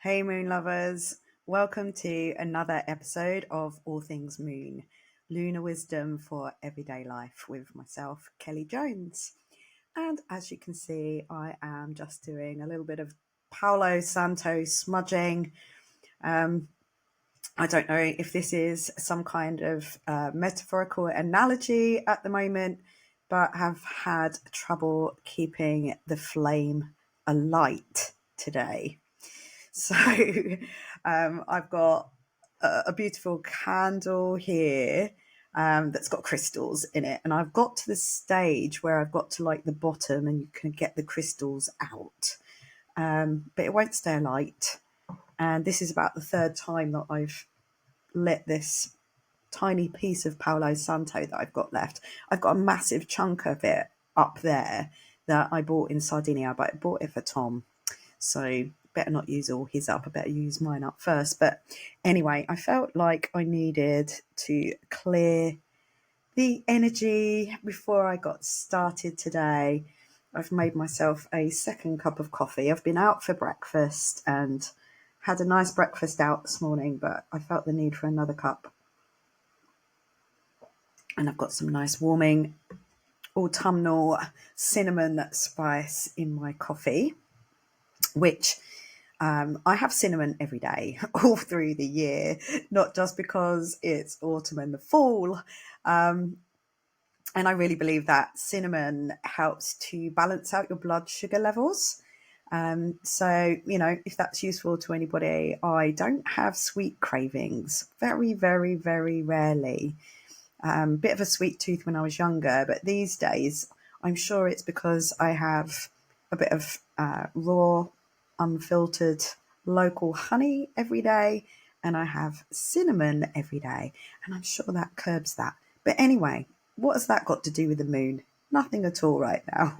Hey Moonlovers, welcome to another episode of All Things Moon, Lunar Wisdom for Everyday Life with myself, Kelly Jones. And as you can see, I am just doing a little bit of Paolo Santo smudging. I don't know if this is some kind of metaphorical analogy at the moment, but have had trouble keeping the flame alight today. So I've got a beautiful candle here that's got crystals in it. And I've got to the stage where I've got to like the bottom and you can get the crystals out. But it won't stay alight. And this is about the third time that I've lit this tiny piece of Paolo Santo that I've got left. I've got a massive chunk of it up there that I bought in Sardinia, but I bought it for Tom. So better not use all his up. I better use mine up first. But anyway, I felt like I needed to clear the energy before I got started today. I've made myself a second cup of coffee. I've been out for breakfast and had a nice breakfast out this morning, but I felt the need for another cup. And I've got some nice warming autumnal cinnamon spice in my coffee, which I have cinnamon every day, all through the year, not just because it's autumn and the fall. And I really believe that cinnamon helps to balance out your blood sugar levels. So, if that's useful to anybody, I don't have sweet cravings. Very, very, very rarely. Bit of a sweet tooth when I was younger, but these days, I'm sure it's because I have a bit of raw, unfiltered local honey every day, and I have cinnamon every day, and I'm sure that curbs that. But anyway, what has that got to do with the moon? Nothing at all right now.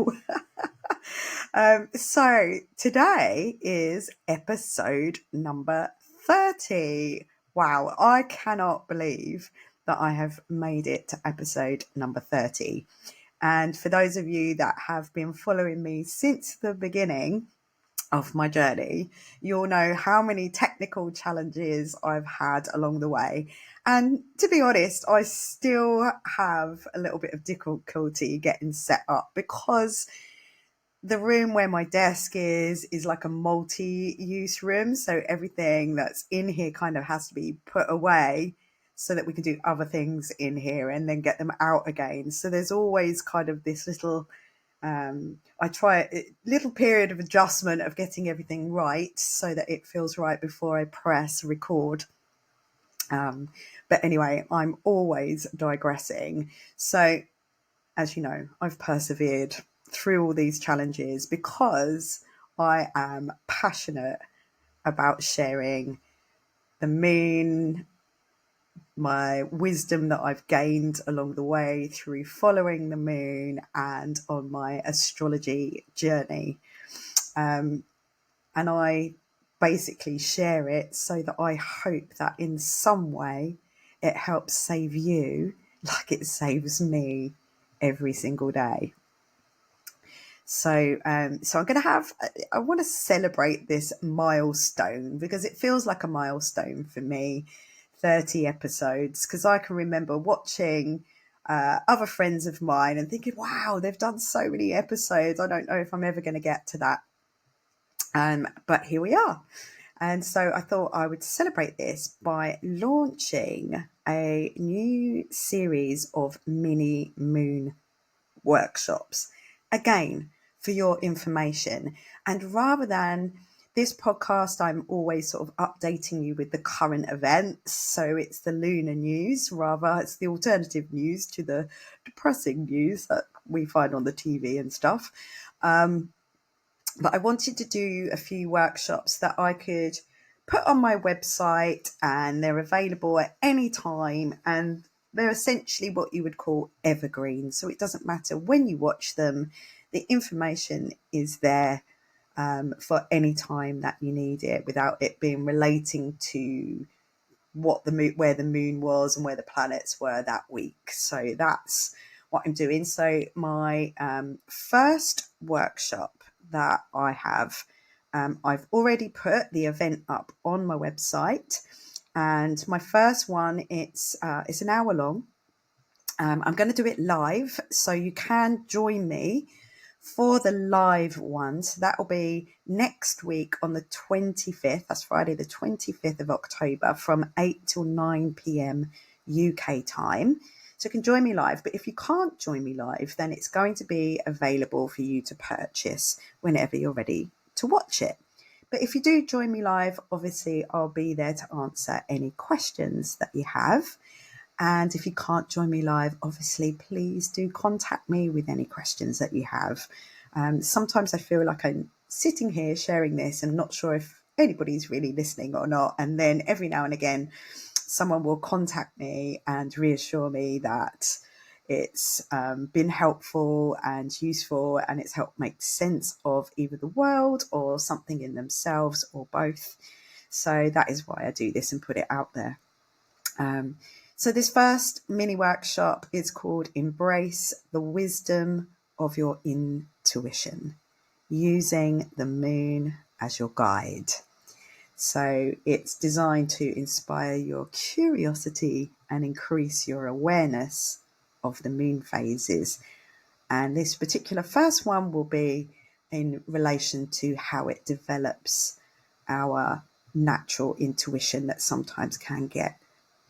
So today is episode number 30. Wow, I cannot believe that I have made it to episode number 30. And for those of you that have been following me since the beginning of my journey, you'll know how many technical challenges I've had along the way. And to be honest, I still have a little bit of difficulty getting set up because the room where my desk is like a multi-use room. So everything that's in here kind of has to be put away so that we can do other things in here and then get them out again. So there's always kind of this little I try a little period of adjustment of getting everything right so that it feels right before I press record. But anyway, I'm always digressing. So as you know, I've persevered through all these challenges because I am passionate about sharing the moon, my wisdom that I've gained along the way through following the moon and on my astrology journey. And I basically share it so that I hope that in some way it helps save you like it saves me every single day. So I'm going to I want to celebrate this milestone because it feels like a milestone for me, 30 episodes, because I can remember watching other friends of mine and thinking, wow, they've done so many episodes. I don't know if I'm ever going to get to that. But here we are. And so I thought I would celebrate this by launching a new series of mini moon workshops. Again, for your information. And rather than this podcast, I'm always sort of updating you with the current events. So it's the lunar news, rather, it's the alternative news to the depressing news that we find on the TV and stuff. But I wanted to do a few workshops that I could put on my website, and they're available at any time. And they're essentially what you would call evergreen. So it doesn't matter when you watch them, the information is there for any time that you need it without it being relating to what the moon, where the moon was and where the planets were that week. So that's what I'm doing. So my first workshop that I have I've already put the event up on my website, and my first one, it's an hour long. I'm going to do it live, so you can join me for the live one. So that will be next week on the 25th. That's Friday, the 25th of October, from 8 till 9 p.m. UK time. So you can join me live. But if you can't join me live, then it's going to be available for you to purchase whenever you're ready to watch it. But if you do join me live, obviously I'll be there to answer any questions that you have. And if you can't join me live, obviously, please do contact me with any questions that you have. Sometimes I feel like I'm sitting here sharing this and not sure if anybody's really listening or not. And then every now and again, someone will contact me and reassure me that it's been helpful and useful, and it's helped make sense of either the world or something in themselves, or both. So that is why I do this and put it out there. So this first mini workshop is called Embrace the Wisdom of Your Intuition, using the moon as your guide. So it's designed to inspire your curiosity and increase your awareness of the moon phases. And this particular first one will be in relation to how it develops our natural intuition that sometimes can get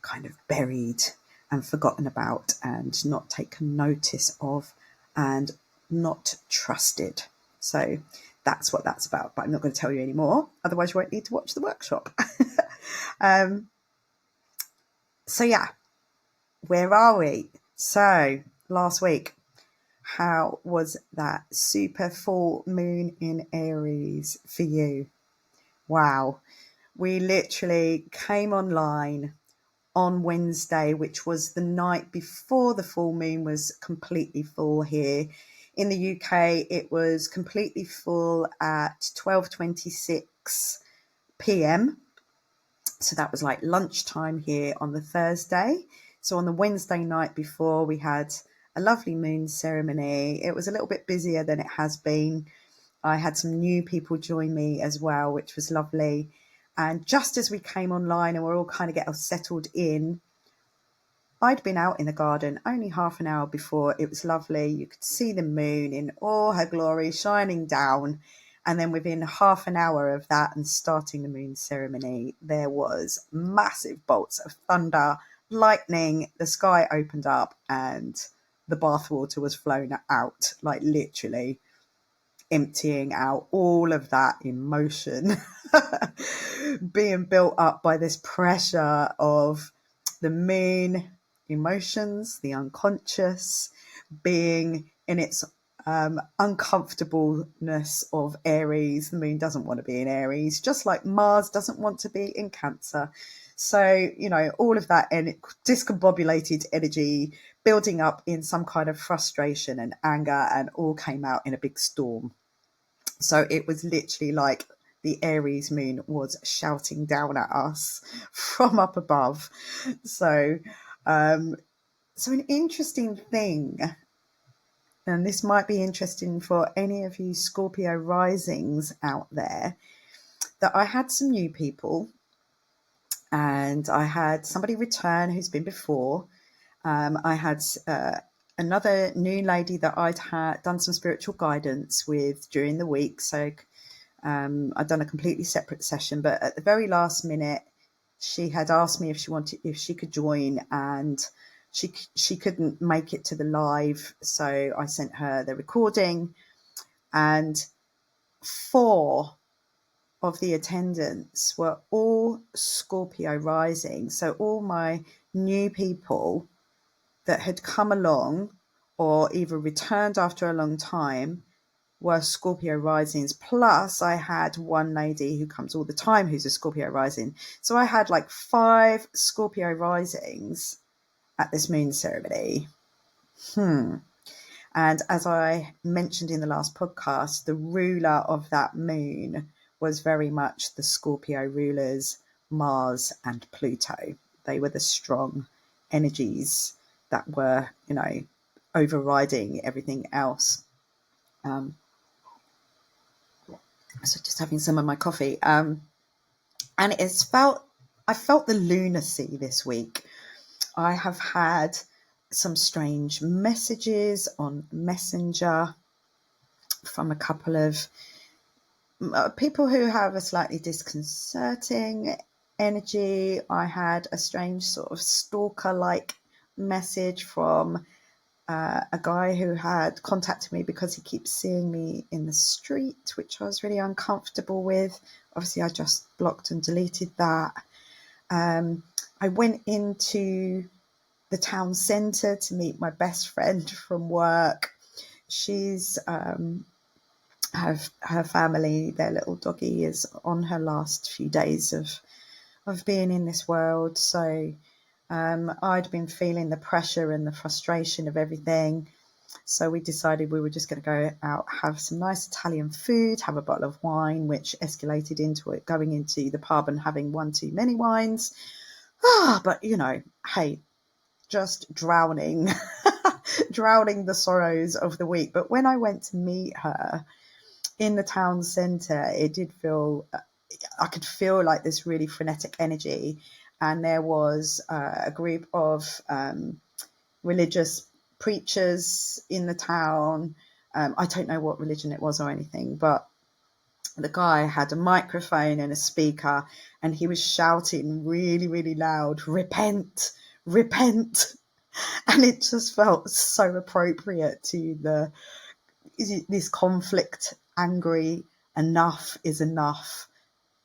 kind of buried and forgotten about and not taken notice of and not trusted. So that's what that's about, but I'm not going to tell you any more, otherwise you won't need to watch the workshop. So yeah, where are we? So last week, how was that super full moon in Aries for you? Wow, we literally came online on Wednesday, which was the night before the full moon was completely full here. In the UK, it was completely full at 12:26 p.m. So that was like lunchtime here on the Thursday. So on the Wednesday night before, we had a lovely moon ceremony. It was a little bit busier than it has been. I had some new people join me as well, which was lovely. And just as we came online and we're all kind of getting settled in, I'd been out in the garden only half an hour before. It was lovely. You could see the moon in all her glory shining down. And then within half an hour of that and starting the moon ceremony, there was massive bolts of thunder, lightning, the sky opened up and the bathwater was flown out, like literally emptying out all of that emotion being built up by this pressure of the moon emotions, the unconscious, being in its uncomfortableness of Aries. The moon doesn't want to be in Aries, just like Mars doesn't want to be in Cancer. So, you know, all of that discombobulated energy building up in some kind of frustration and anger, and all came out in a big storm. So it was literally like the Aries moon was shouting down at us from up above. So, so an interesting thing, and this might be interesting for any of you Scorpio risings out there, that I had some new people and I had somebody return who's been before. I had another new lady that I'd done some spiritual guidance with during the week. So I'd done a completely separate session, but at the very last minute, she had asked me if she could join, and she couldn't make it to the live. So I sent her the recording, and 4 of the attendants were all Scorpio rising. So all my new people that had come along or either returned after a long time were Scorpio risings. Plus I had one lady who comes all the time who's a Scorpio rising. So I had like 5 Scorpio risings at this moon ceremony. And as I mentioned in the last podcast, the ruler of that moon was very much the Scorpio rulers, Mars and Pluto. They were the strong energies that were, you know, overriding everything else. So just having some of my coffee. And I felt the lunacy this week. I have had some strange messages on Messenger from a couple of people who have a slightly disconcerting energy. I had a strange sort of stalker-like message from a guy who had contacted me because he keeps seeing me in the street, which I was really uncomfortable with. Obviously, I just blocked and deleted that. I went into the town centre to meet my best friend from work. She's her family, their little doggy is on her last few days of being in this world. So I'd been feeling the pressure and the frustration of everything. So we decided we were just going to go out, have some nice Italian food, have a bottle of wine, which escalated into it going into the pub and having one too many wines. But hey, just drowning the sorrows of the week. But when I went to meet her in the town centre, it did feel, I could feel like this really frenetic energy. And there was a group of religious preachers in the town. I don't know what religion it was or anything, but the guy had a microphone and a speaker, and he was shouting really, really loud, "Repent, repent." And it just felt so appropriate to this conflict, angry, enough is enough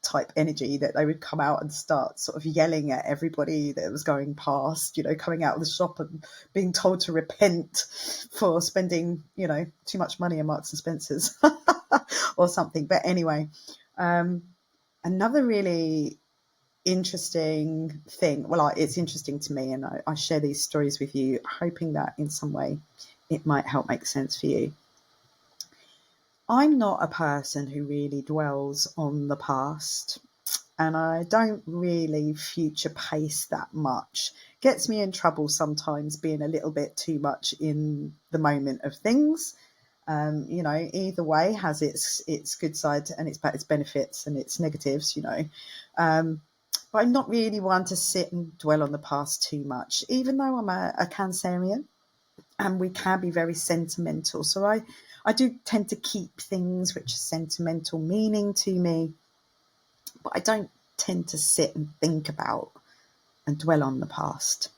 type energy, that they would come out and start sort of yelling at everybody that was going past, coming out of the shop and being told to repent for spending, too much money in Marks and Spencer's or something. But anyway, another really interesting thing, well, it's interesting to me, and I share these stories with you, hoping that in some way it might help make sense for you. I'm not a person who really dwells on the past, and I don't really future pace that much. Gets me in trouble sometimes being a little bit too much in the moment of things. Either way has its good side and its benefits and its negatives, but I'm not really one to sit and dwell on the past too much, even though I'm a Cancerian and we can be very sentimental. So I do tend to keep things which are sentimental meaning to me, but I don't tend to sit and think about and dwell on the past.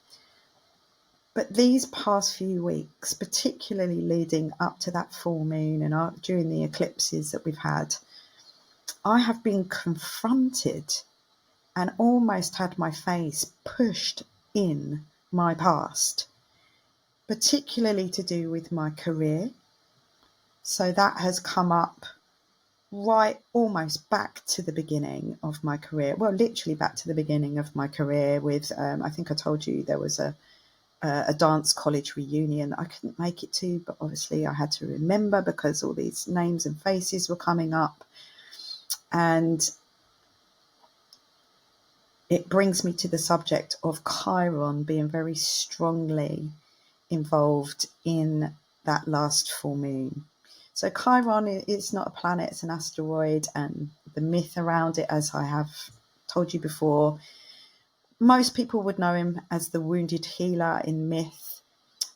But these past few weeks, particularly leading up to that full moon and during the eclipses that we've had, I have been confronted and almost had my face pushed in my past, particularly to do with my career. So that has come up right almost back to the beginning of my career. Well, literally back to the beginning of my career with, I think I told you there was a dance college reunion I couldn't make it to, but obviously I had to remember because all these names and faces were coming up. And it brings me to the subject of Chiron being very strongly involved in that last full moon. So Chiron is not a planet, it's an asteroid, and the myth around it, as I have told you before, most people would know him as the wounded healer in myth,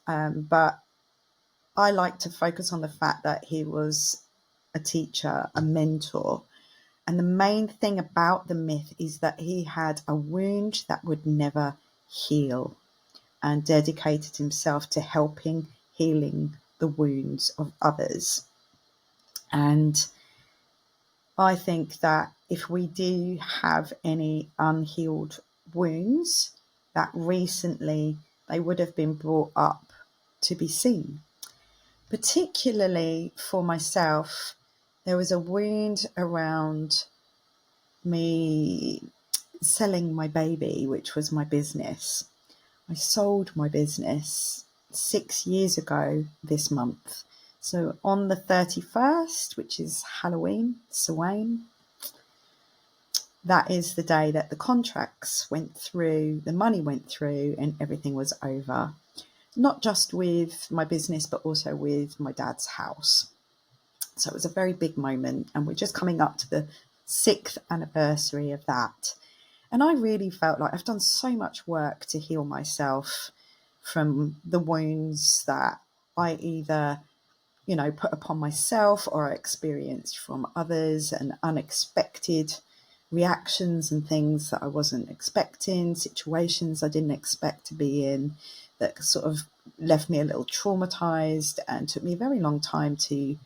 but I like to focus on the fact that he was a teacher, a mentor. And the main thing about the myth is that he had a wound that would never heal and dedicated himself to helping healing the wounds of others. And I think that if we do have any unhealed wounds, that recently they would have been brought up to be seen. Particularly for myself, there was a wound around me selling my baby, which was my business. I sold my business 6 years ago this month. So on the 31st, which is Halloween, Samhain, that is the day that the contracts went through, the money went through, and everything was over. Not just with my business, but also with my dad's house. So it was a very big moment, and we're just coming up to the 6th anniversary of that. And I really felt like I've done so much work to heal myself from the wounds that I either, put upon myself or I experienced from others, and unexpected reactions and things that I wasn't expecting, situations I didn't expect to be in, that sort of left me a little traumatized and took me a very long time to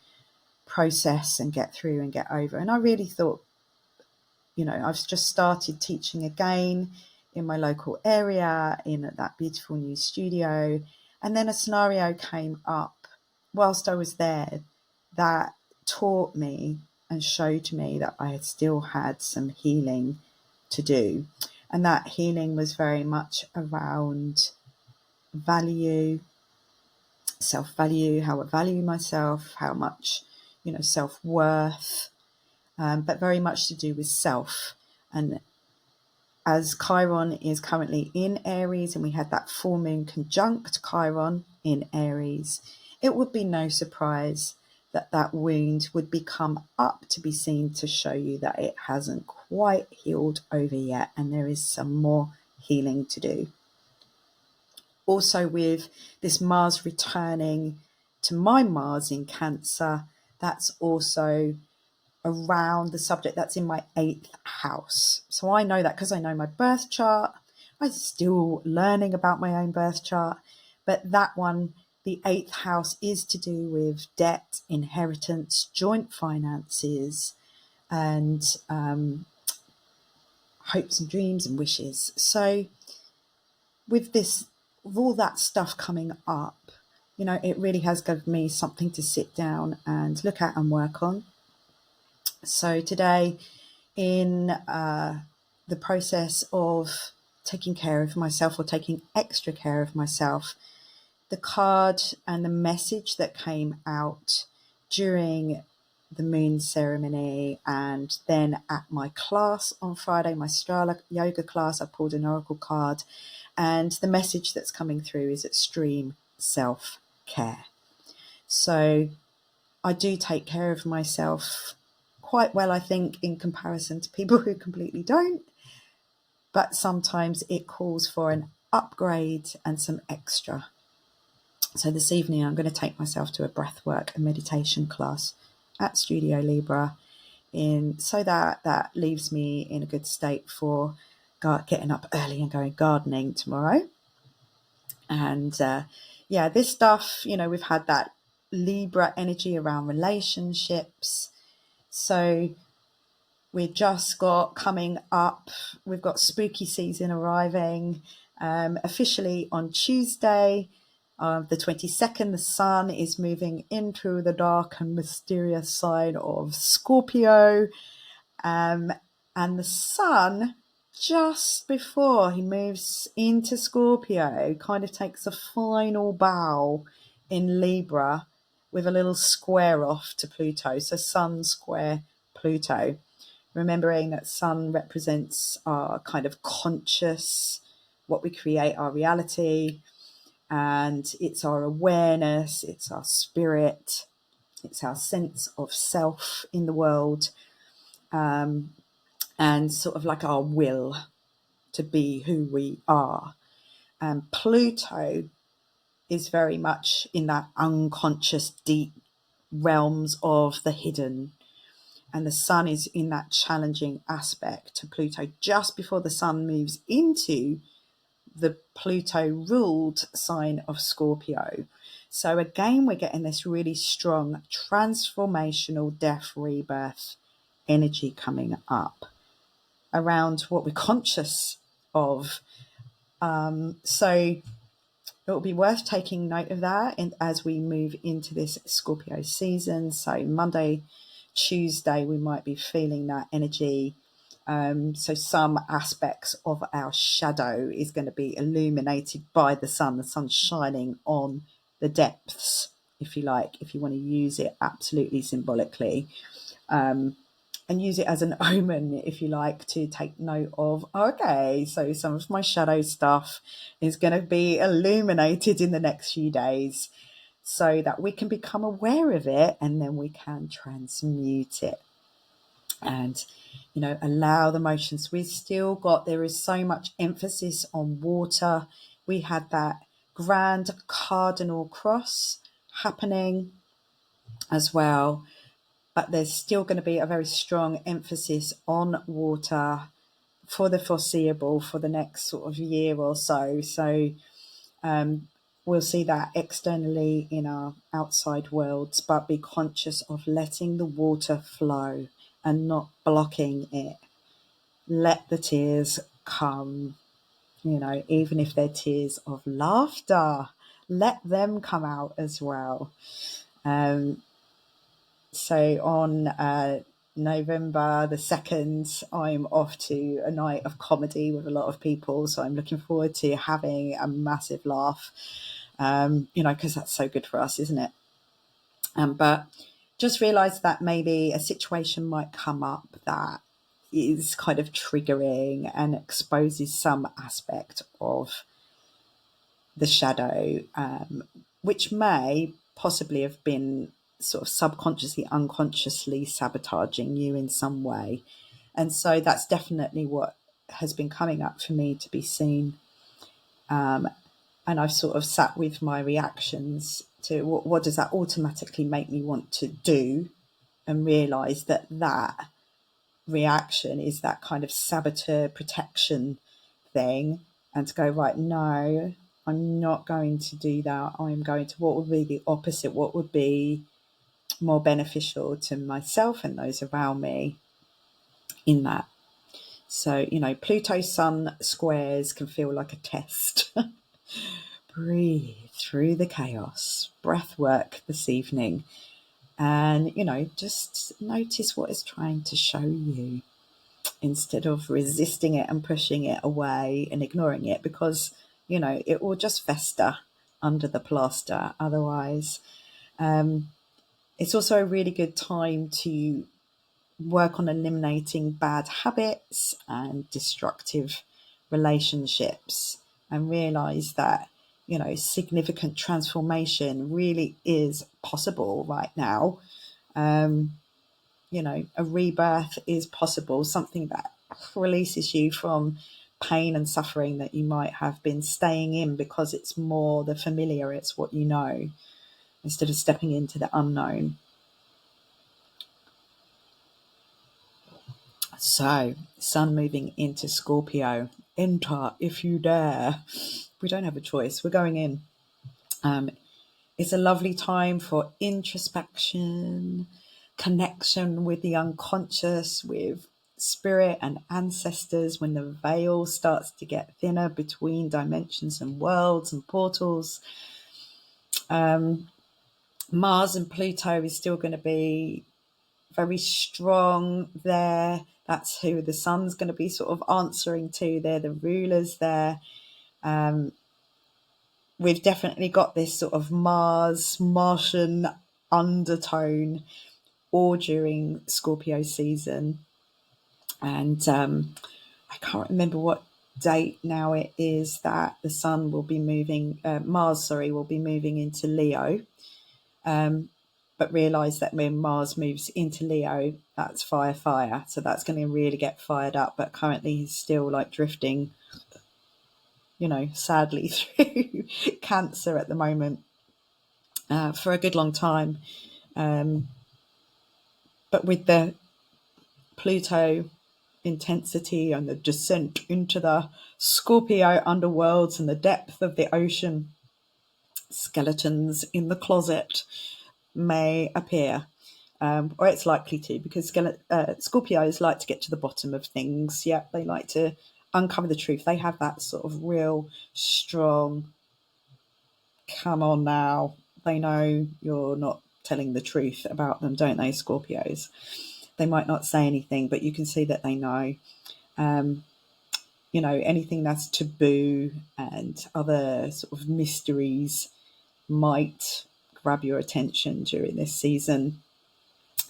process and get through and get over. And I really thought, I've just started teaching again in my local area in that beautiful new studio. And then a scenario came up whilst I was there that taught me and showed me that I had still had some healing to do. And that healing was very much around value, self-value, how I value myself, how much, self-worth, but very much to do with self. And as Chiron is currently in Aries, and we had that full moon conjunct Chiron in Aries, it would be no surprise that that wound would become up to be seen, to show you that it hasn't quite healed over yet, and there is some more healing to do. Also, with this Mars returning to my Mars in Cancer, that's also around the subject that's in my 8th house. So I know that because I know my birth chart. I'm still learning about my own birth chart, but that one, the 8th house, is to do with debt, inheritance, joint finances, and hopes and dreams and wishes. So with all that stuff coming up, it really has given me something to sit down and look at and work on. So today, in the process of taking care of myself, or taking extra care of myself, the card and the message that came out during the moon ceremony, and then at my class on Friday, my Strala yoga class, I pulled an oracle card, and the message that's coming through is extreme self-care. So I do take care of myself quite well, I think, in comparison to people who completely don't. But sometimes it calls for an upgrade and some extra. So this evening I'm going to take myself to a breathwork and meditation class at Studio Libra, so that leaves me in a good state for getting up early and going gardening tomorrow. And this stuff, we've had that Libra energy around relationships. So we've just got coming up, we've got spooky season arriving officially on Tuesday, the 22nd. The sun is moving into the dark and mysterious side of Scorpio. And the sun, just before he moves into Scorpio, kind of takes a final bow in Libra with a little square off to Pluto. So sun square Pluto. Remembering that sun represents our kind of conscious, what we create, our reality, and it's our awareness, it's our spirit, it's our sense of self in the world, and sort of like our will to be who we are. And Pluto is very much in that unconscious, deep realms of the hidden. And the sun is in that challenging aspect to Pluto just before the sun moves into the Pluto-ruled sign of Scorpio. So again, we're getting this really strong transformational death rebirth energy coming up around what we're conscious of. So it will be worth taking note of that as we move into this Scorpio season. So Monday, Tuesday, we might be feeling that energy. So some aspects of our shadow is going to be illuminated by the sun shining on the depths, if you like, if you want to use it absolutely symbolically, and use it as an omen, if you like, to take note of, okay, so some of my shadow stuff is going to be illuminated in the next few days. so that we can become aware of it, and then we can transmute it and allow the motions. There is so much emphasis on water. We had that grand cardinal cross happening as well, but there's still going to be a very strong emphasis on water for the foreseeable, for the next sort of year or so. So we'll see that externally in our outside worlds, but be conscious of letting the water flow and not blocking it. Let the tears come, even if they're tears of laughter, let them come out as well. So on November the 2nd, I'm off to a night of comedy with a lot of people. So I'm looking forward to having a massive laugh, because that's so good for us, isn't it? But just realise that maybe a situation might come up that is kind of triggering and exposes some aspect of the shadow, which may possibly have been sort of subconsciously, unconsciously sabotaging you in some way. And so that's definitely what has been coming up for me to be seen. And I've sort of sat with my reactions to what does that automatically make me want to do, and realise that reaction is that kind of saboteur protection thing, and to go, right, no, I'm not going to do that. I'm going to, what would be the opposite? What would be more beneficial to myself and those around me in that? So, Pluto Sun squares can feel like a test. Breathe through the chaos. Breath work this evening. And, just notice what it's trying to show you, instead of resisting it and pushing it away and ignoring it, because it will just fester under the plaster otherwise. It's also a really good time to work on eliminating bad habits and destructive relationships, and realize that significant transformation really is possible right now. A rebirth is possible, something that releases you from pain and suffering that you might have been staying in because it's more the familiar, it's what you know, instead of stepping into the unknown. So, Sun moving into Scorpio. Enter if you dare. We don't have a choice. We're going in. It's a lovely time for introspection, connection with the unconscious, with spirit and ancestors, when the veil starts to get thinner between dimensions and worlds and portals. Mars and Pluto is still going to be very strong there. That's who the Sun's going to be sort of answering to. They're the rulers there. We've definitely got this sort of Martian undertone all during Scorpio season. And I can't remember what date now it is that the Sun will be moving, Mars will be moving into Leo. But realise that when Mars moves into Leo, that's fire. So that's going to really get fired up. But currently he's still like drifting, sadly through Cancer at the moment for a good long time. But with the Pluto intensity and the descent into the Scorpio underworlds and the depth of the ocean, skeletons in the closet may appear. Or it's likely to, because Scorpios like to get to the bottom of things. Yeah, they like to uncover the truth. They have that sort of real strong, come on now. They know you're not telling the truth about them, don't they, Scorpios? They might not say anything, but you can see that they know. Anything that's taboo and other sort of mysteries might grab your attention during this season.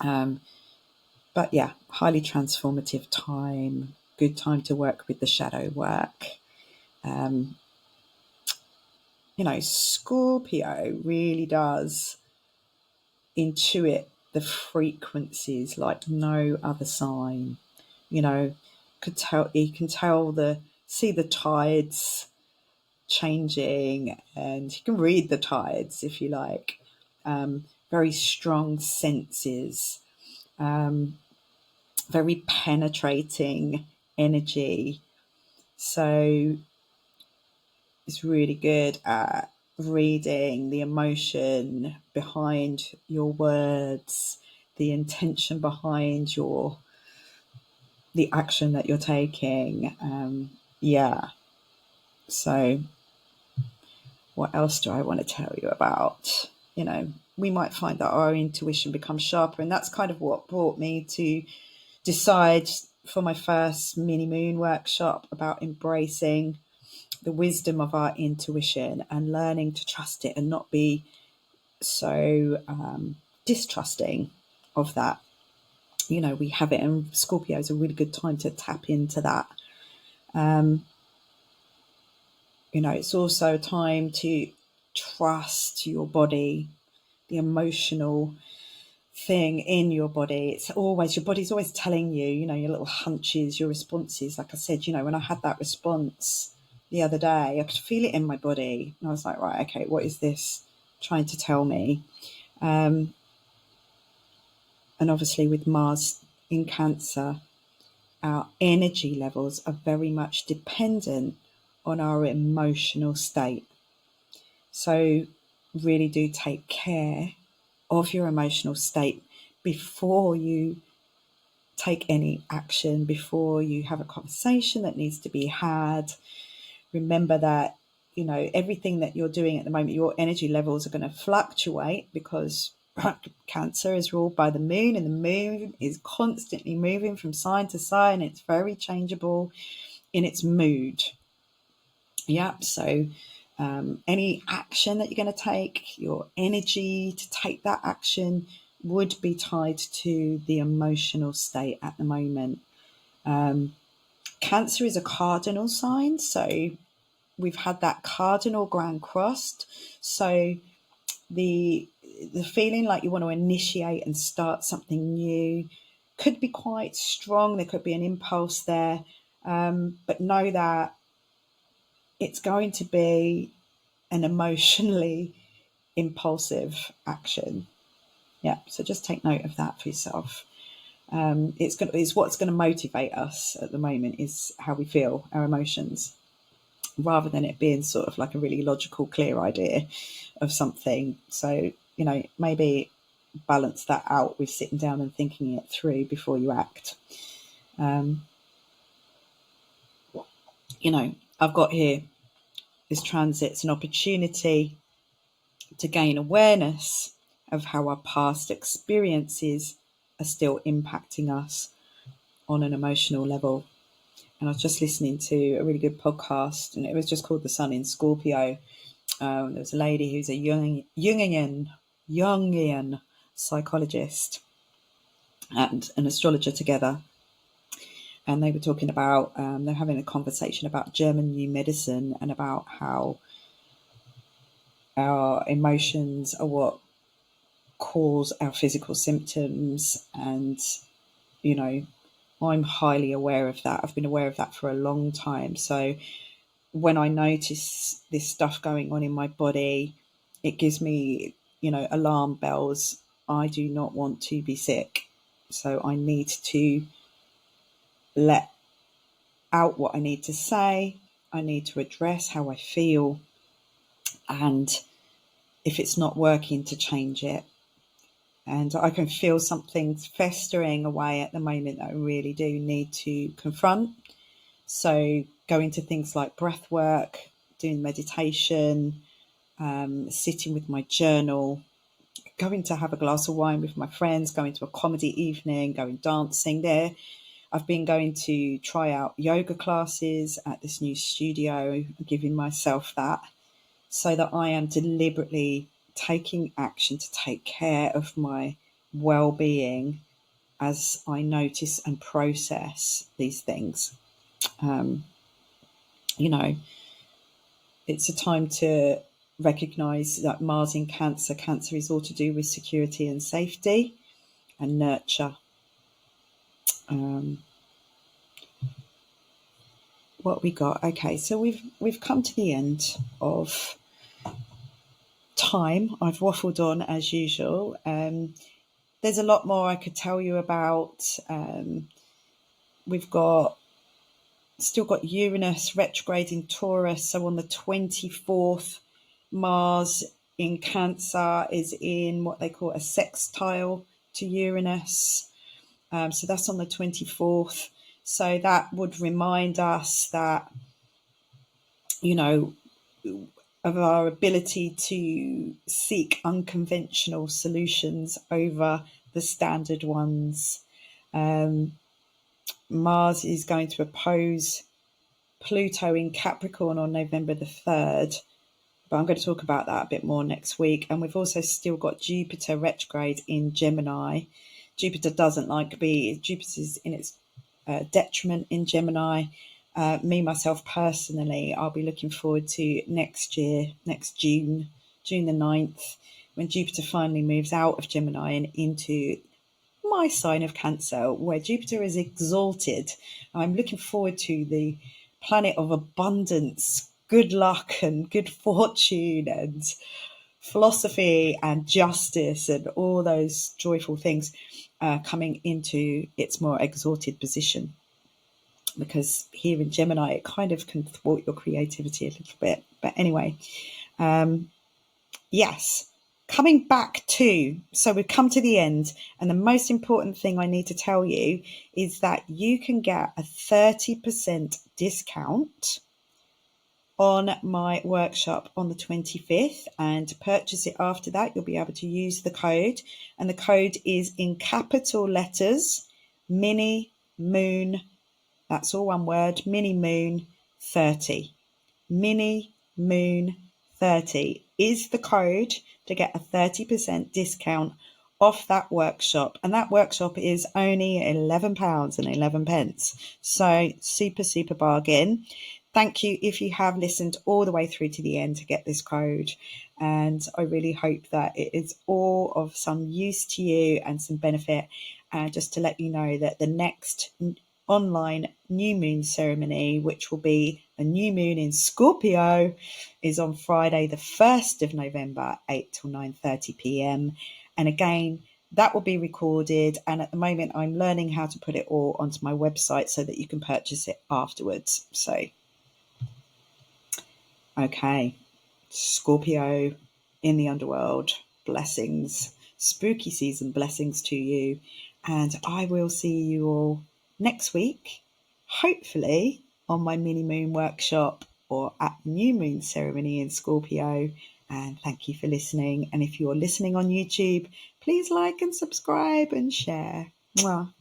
But yeah, highly transformative time, good time to work with the shadow work. Scorpio really does intuit the frequencies like no other sign. You know, he can tell see the tides changing, and he can read the tides if you like. Very strong senses, very penetrating energy. So it's really good at reading the emotion behind your words, the intention behind the action that you're taking. Yeah. So what else do I want to tell you about? We might find that our intuition becomes sharper, and that's kind of what brought me to decide for my first mini moon workshop about embracing the wisdom of our intuition and learning to trust it and not be so distrusting of that. We have it, and Scorpio is a really good time to tap into that. It's also a time to trust your body, the emotional thing in your body. Your body's always telling you, your little hunches, your responses. Like I said, when I had that response the other day, I could feel it in my body. And I was like, right, okay, what is this trying to tell me? And obviously with Mars in Cancer, our energy levels are very much dependent on our emotional state. So really do take care of your emotional state before you take any action, before you have a conversation that needs to be had. Remember that, everything that you're doing at the moment, your energy levels are going to fluctuate because Cancer is ruled by the moon, and the moon is constantly moving from sign to sign. It's very changeable in its mood. Yep. So any action that you're going to take, your energy to take that action would be tied to the emotional state at the moment. Cancer is a cardinal sign, so we've had that cardinal grand crossed. So the feeling like you want to initiate and start something new could be quite strong. There could be an impulse there, but know that it's going to be an emotionally impulsive action. Yeah, so just take note of that for yourself. It's what's going to motivate us at the moment is how we feel, our emotions, rather than it being sort of like a really logical, clear idea of something. So, maybe balance that out with sitting down and thinking it through before you act. I've got here this transit's an opportunity to gain awareness of how our past experiences are still impacting us on an emotional level. And I was just listening to a really good podcast, and it was just called The Sun in Scorpio. There was a lady who's a Jungian psychologist and an astrologer together. And they were talking about, they're having a conversation about German new medicine and about how our emotions are what cause our physical symptoms. And, I'm highly aware of that. I've been aware of that for a long time. So when I notice this stuff going on in my body, it gives me, alarm bells. I do not want to be sick. So I need to let out what I need to say. I need to address how I feel. And if it's not working, to change it. And I can feel something festering away at the moment that I really do need to confront. So going to things like breath work, doing meditation, sitting with my journal, going to have a glass of wine with my friends, going to a comedy evening, going dancing there. I've been going to try out yoga classes at this new studio, giving myself that, so that I am deliberately taking action to take care of my well-being as I notice and process these things. It's a time to recognise that Mars in Cancer. Cancer is all to do with security and safety and nurture. What we got? Okay, so we've come to the end of time. I've waffled on as usual. There's a lot more I could tell you about. We've still got Uranus retrograde in Taurus. So on the 24th, Mars in Cancer is in what they call a sextile to Uranus. So that's on the 24th. So that would remind us that, of our ability to seek unconventional solutions over the standard ones. Mars is going to oppose Pluto in Capricorn on November the 3rd, but I'm going to talk about that a bit more next week. And we've also still got Jupiter retrograde in Gemini. Jupiter doesn't like Jupiter's in its detriment in Gemini. Me, myself, personally, I'll be looking forward to next June the 9th, when Jupiter finally moves out of Gemini and into my sign of Cancer, where Jupiter is exalted. I'm looking forward to the planet of abundance, good luck and good fortune and philosophy and justice and all those joyful things coming into its more exalted position. Because here in Gemini, it kind of can thwart your creativity a little bit. But anyway, yes. Coming back so we've come to the end, and the most important thing I need to tell you is that you can get a 30% discount on my workshop on the 25th, and to purchase it after that, you'll be able to use the code, and the code is in capital letters, Mini Moon, that's all one word, Mini Moon 30. Mini Moon 30 is the code to get a 30% discount off that workshop. And that workshop is only £11.11. So super bargain. Thank you if you have listened all the way through to the end to get this code. And I really hope that it is all of some use to you and some benefit. And just to let you know that the next online new moon ceremony, which will be a new moon in Scorpio, is on Friday the 1st of November, 8 till 9:30 p.m. And again, that will be recorded, and at the moment I'm learning how to put it all onto my website so that you can purchase it afterwards. So okay, Scorpio in the underworld, blessings, spooky season blessings to you, and I will see you all next week, hopefully on my mini moon workshop or at the new moon ceremony in Scorpio. And thank you for listening. And if you're listening on YouTube, please like and subscribe and share. Mwah.